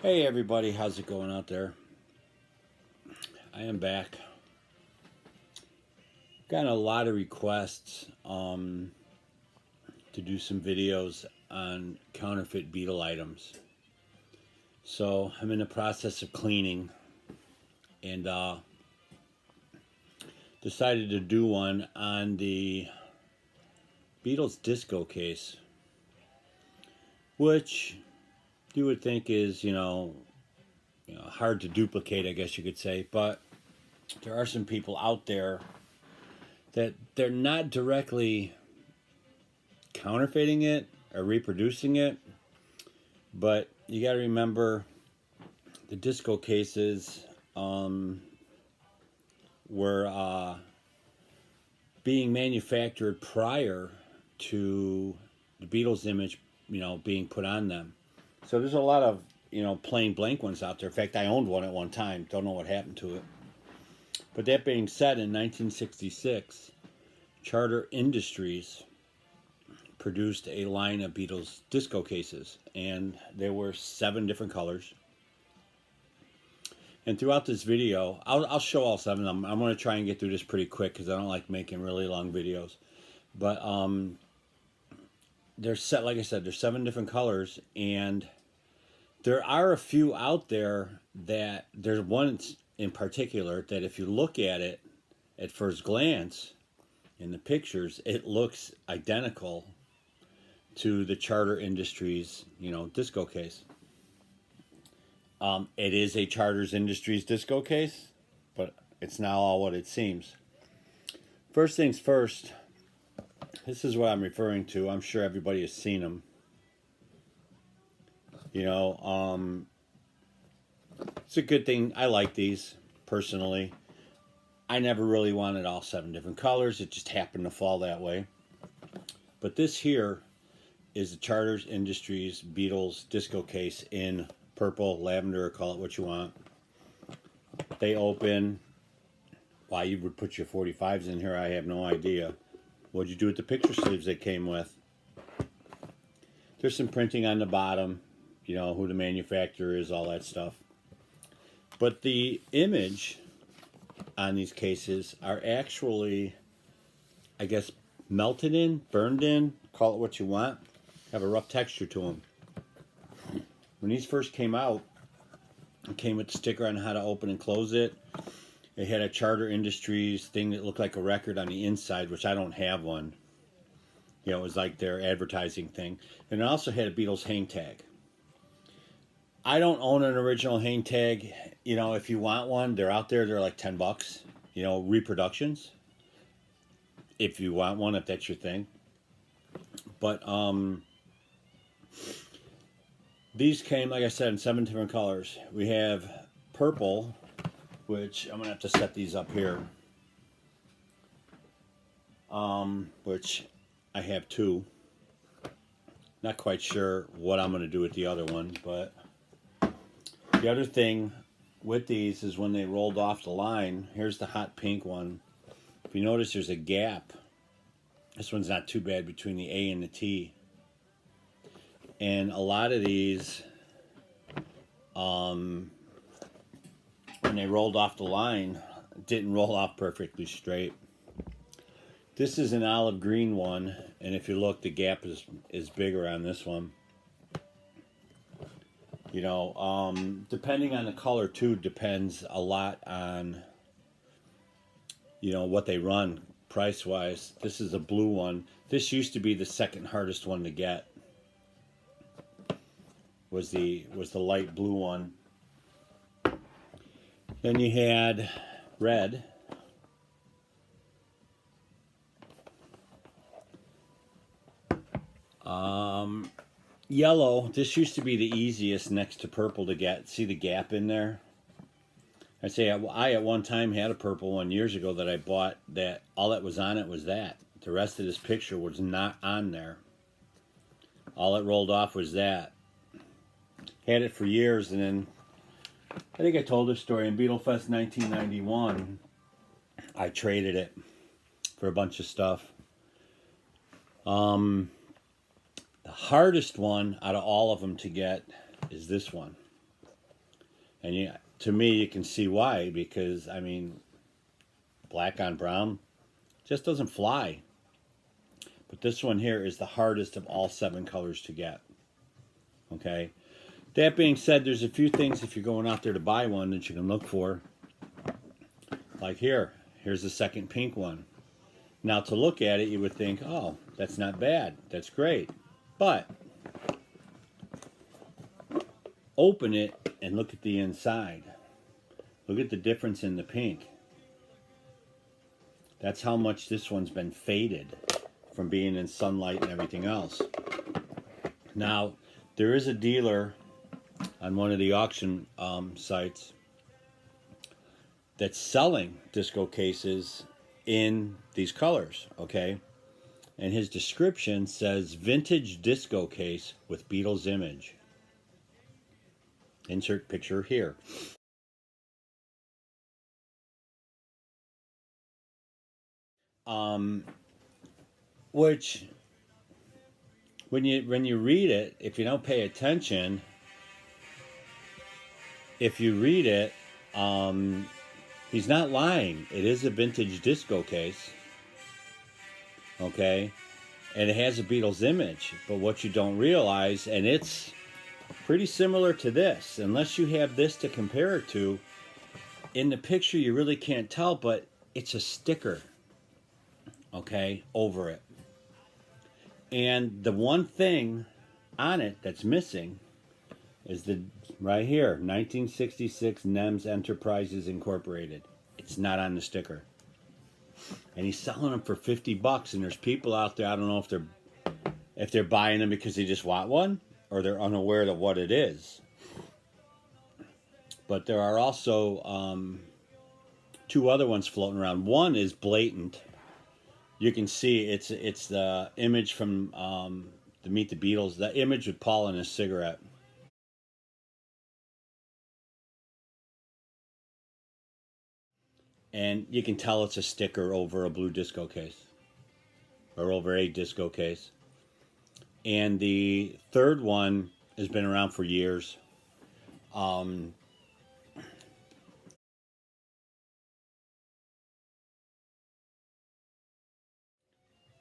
Hey everybody, how's it going out there? I am back. Got a lot of requests to do some videos on counterfeit Beatle items. So I'm in the process of cleaning and decided to do one on the Beatles disco case, which you would think is, hard to duplicate, I guess you could say, but there are some people out there that they're not directly counterfeiting it or reproducing it, but you got to remember the disco cases were being manufactured prior to the Beatles image, being put on them. So there's a lot of, plain blank ones out there. In fact, I owned one at one time. Don't know what happened to it. But that being said, in 1966, Charter Industries produced a line of Beatles disco cases, and there were 7 different colors. And throughout this video, I'll show all 7 of them. I'm going to try and get through this pretty quick because I don't like making really long videos. But they're set, like I said, there's 7 different colors, and there are a few out there that there's one in particular that if you look at it at first glance in the pictures, it looks identical to the Charter Industries, disco case. It is a Charter Industries disco case, but it's not all what it seems. First things first, this is what I'm referring to. I'm sure everybody has seen them. It's a good thing. I like these, personally. I never really wanted all 7 different colors. It just happened to fall that way. But this here is the Charter Industries Beatles disco case in purple, lavender, call it what you want. They open. Why you would put your 45s in here, I have no idea. What'd you do with the picture sleeves they came with? There's some printing on the bottom, who the manufacturer is, all that stuff. But the image on these cases are actually, I guess, melted in, burned in, call it what you want, have a rough texture to them. When these first came out, it came with the sticker on how to open and close it. It had a Charter Industries thing that looked like a record on the inside, which I don't have one. It was like their advertising thing. And it also had a Beatles hang tag. I don't own an original hang tag. If you want one, they're out there. They're like $10. Reproductions. If you want one, if that's your thing. But these came, like I said, in 7 different colors. We have purple, which I'm gonna have to set these up here. Which I have 2. Not quite sure what I'm gonna do with the other one, but the other thing with these is when they rolled off the line, here's the hot pink one. If you notice, there's a gap. This one's not too bad between the A and the T. And a lot of these, when they rolled off the line, didn't roll off perfectly straight. This is an olive green one, and if you look, the gap is bigger on this one. Depending on the color too, depends a lot on, what they run price-wise. This is a blue one. This used to be the second hardest one to get. Was the light blue one. Then you had red. Yellow. This used to be the easiest next to purple to get. See the gap in there? I say I at one time had a purple one years ago that I bought that all that was on it was that. The rest of this picture was not on there. All it rolled off was that. Had it for years, and then I think I told this story in Beatlefest 1991. I traded it for a bunch of stuff. The hardest one out of all of them to get is this one. And to me, you can see why, because, I mean, black on brown just doesn't fly. But this one here is the hardest of all 7 colors to get. Okay. That being said, there's a few things if you're going out there to buy one that you can look for. Like here's the second pink one. Now to look at it, you would think, oh, that's not bad. That's great. But open it and look at the inside. Look at the difference in the pink. That's how much this one's been faded from being in sunlight and everything else. Now, there is a dealer on one of the auction sites that's selling disco cases in these colors, okay? And his description says, vintage disco case with Beatles image. Insert picture here. Which, when you read it, if you don't pay attention, if you read it, he's not lying. It is a vintage disco case, okay? And it has a Beatles image. But what you don't realize, and it's pretty similar to this, unless you have this to compare it to, in the picture you really can't tell, but it's a sticker, okay, over it. And the one thing on it that's missing is the right here, 1966 NEMS Enterprises Incorporated. It's not on the sticker. And he's selling them for $50, and there's people out there, I don't know if they're buying them because they just want one or they're unaware of what it is. But there are also 2 other ones floating around. One is blatant. You can see it's the image from the Meet the Beatles, the image with Paul and his cigarette. And you can tell it's a sticker over a blue disco case, or over a disco case. And the third one has been around for years.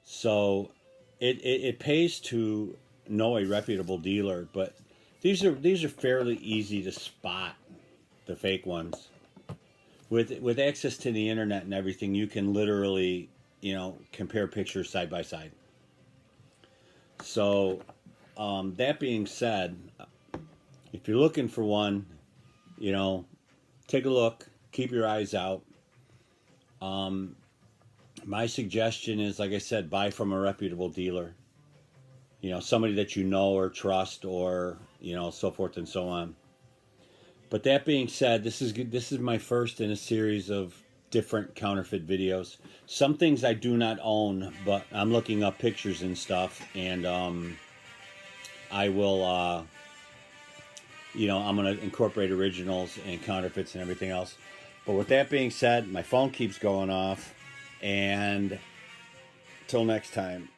So it pays to know a reputable dealer, but these are fairly easy to spot, the fake ones. With access to the internet and everything, you can literally, compare pictures side by side. So, that being said, if you're looking for one, take a look, keep your eyes out. My suggestion is, like I said, buy from a reputable dealer. Somebody that you know or trust, or, so forth and so on. But that being said, this is my first in a series of different counterfeit videos. Some things I do not own, but I'm looking up pictures and stuff, and I will, I'm going to incorporate originals and counterfeits and everything else. But with that being said, my phone keeps going off, and till next time.